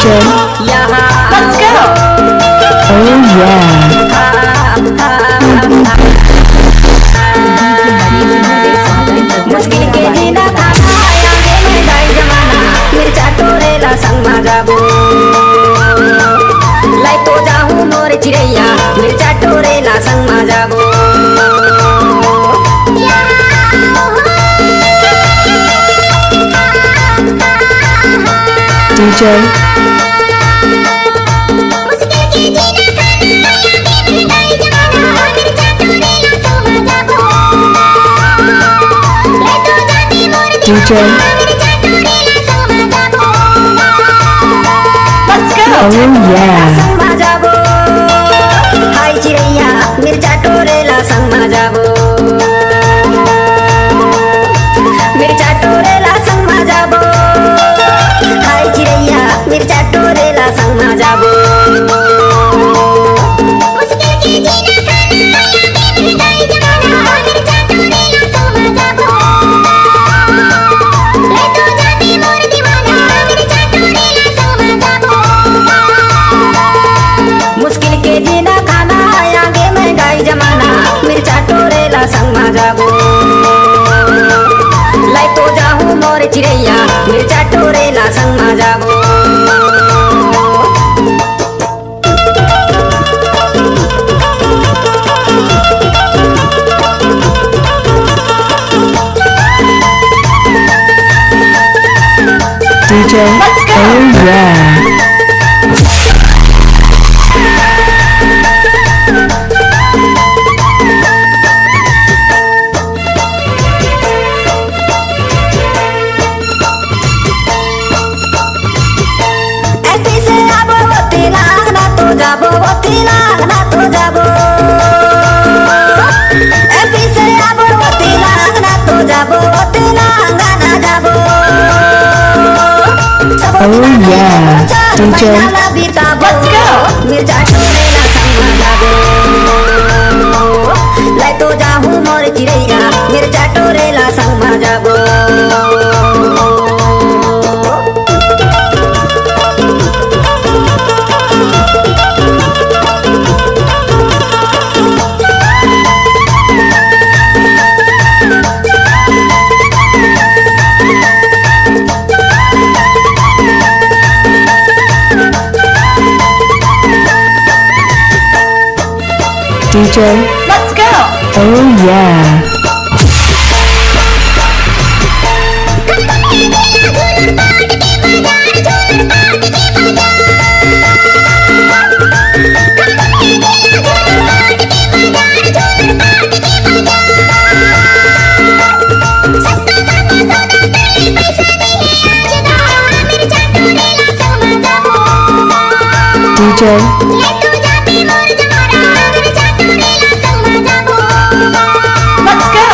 DJ. Let's go. Oh yeah. मुश्किल के जीना खाना आगे महंगाई जमाना मिर्चा टोरेला संग मा जाबो लाई तो जाहूं मोर चिड़ैया मिर्चा टोरेला संग मा जाबो DJ. DJ. Let's go. Oh yeah. संग मा जाबो हाय चिड़ैया मिर्चा टोरेला संग मा जाबो मिर्चा टोरेला संग मा जाबो हाय चिड़ैया मिर्चा टोरेला संग मा जाबो मुश्किल के जीना खाना आगे महंगाई जमाना मिर्चा टोरेला संग मा जाबो लाई तो जाहूं मोर चिड़ैया मिर्चा टोरेला संग मा जाबो DJ. Oh yeah. ऐसे से आबो तेला ना तो जाबो तेला ना तो जाबो ऐसे से आबो तेला ना तो जाबो तेला ना जाबो Oh yeah. DJ. Let's go. मिर्चा टोरेला संग मा जाबो लाई तो जाहूं मोर चिड़ैया मिर्चा टोरेला संग मा जाबो DJ. Let's go. Oh yeah. DJ. Let's go.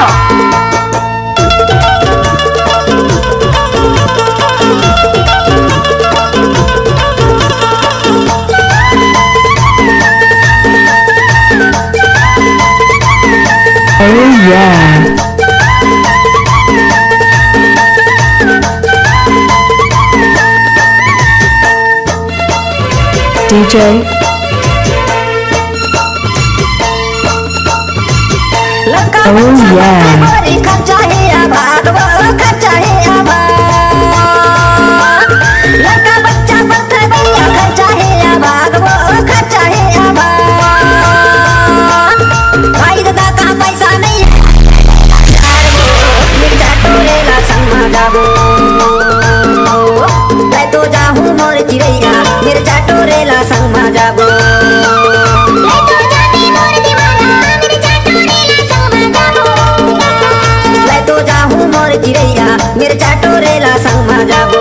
Oh yeah. DJ. Oh yeah. खर्चा है आबाद खर्चा है आबाद लड़का बच्चा पत्थर भैया खर्चा है आबाद खर्चा है आबाद भाई दादा का पैसा नहीं मिर्चा टोरेला संग मा जाबो लाई तो जाहूं मोर चिड़ैया मिर्चा टोरेला संग मा जाबो लाई तो जाहूं मोर चिड़ैया मिर्चा टोरेला संग मा जाबो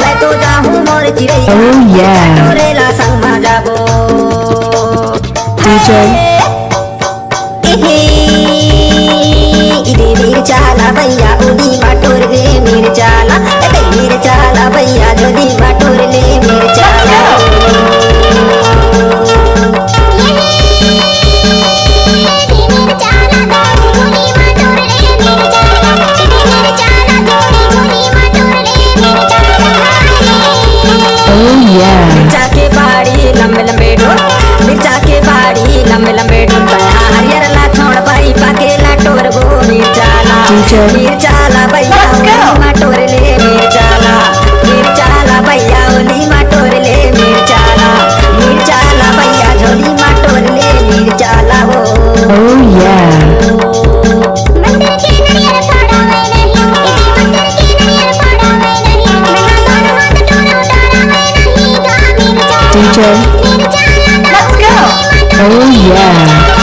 लाई तो जाहूं मोर चिड़ैया Oh yeah. टोरेला संग मा जाबो DJ. इदे मिर्चाला भैया उदी बाटोर ले मिर्चाला मिर्चाला भैया जोदी बाटोर ले मिर्चाला मिरचाला भैया ओली माटोरले मिरचाला भैया ओली माटोरले मिरचाला भैया झोली माटोरले मिरचाला हो Oh yeah. मंदिर के नरियर फाड़ा मैं नहीं इसी मंदिर के नरियर फाड़ा मैं नहीं मैं दोनों हाथ टोरा उतारा मैं नहीं गा मिर्चा DJ. मिर्चा Oh yeah.